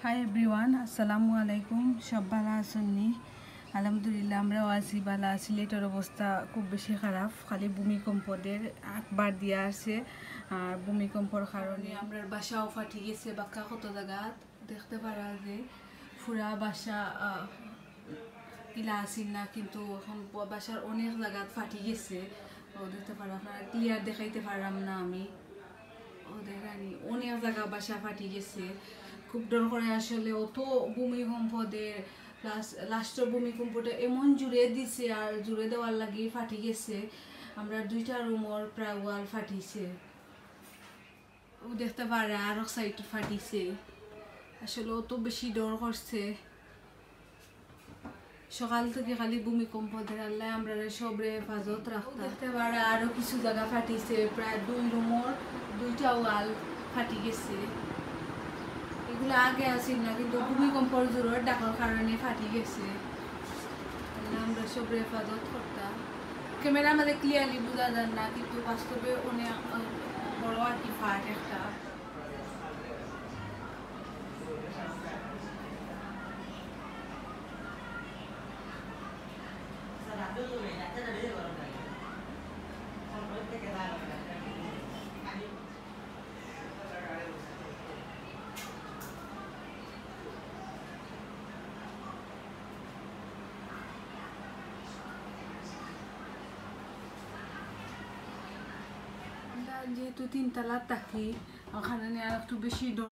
Hi everyone, আসসালামু আলাইকুম। সব ভালো আছেননি? আলহামদুলিল্লাহ আমরাও আছি ভালো। সিলেটের অবস্থা খুব বেশি খারাপ, খালি ভূমিকম্পদের একবার দিয়া আছে। আর ভূমিকম্পর কারণে আমরা বাসাও ফাটি গেছে, বাক্কা কত জায়গা দেখতে পারা যে পুরা বাসা কিলা আসিল না, কিন্তু এখন বাসার অনেক জায়গা ফাটি গেছে। দেখতে পারা আপনারা ক্লিয়ার দেখাইতে পারলাম না আমি। অনেক জায়গা বাসা ফাটি গেছে, খুব ডর করে আসলে। অত ভূমিকম্পদের লাস্টের ভূমিকম্পটা এমন জুড়ে দিছে, আর জুড়ে দেওয়ার লাগি ফাটি গেছে। আমরা 2টা রুমর প্রায় ওয়াল ফাটিছে, ও দেখতে পারে আরো সাইড ফাটিছে। আসলে অত বেশি ডর করছে সকাল থেকে, খালি ভূমিকম্পদের আল্লাহ আমরা সবরে হেফাজত রাখতে। দেখতে পারে আরো কিছু জায়গা ফাটিছে, প্রায় 2 রুমর 2টা ওয়াল ফাটি গেছে। এগুলো আগে আসিল না, কিন্তু ভূমিকম্পর জোরের ডাকার কারণে ফাটি গেছে। আমরা সবরে হেফাজত করতাম। ক্যামেরা আমাদের ক্লিয়ারলি বোঝা যায় না, কিন্তু বাস্তবে অনেক বড় আর কি ফাট একটা। যেহেতু 3 তলা থাকি, ওখানে আর একটু বেশি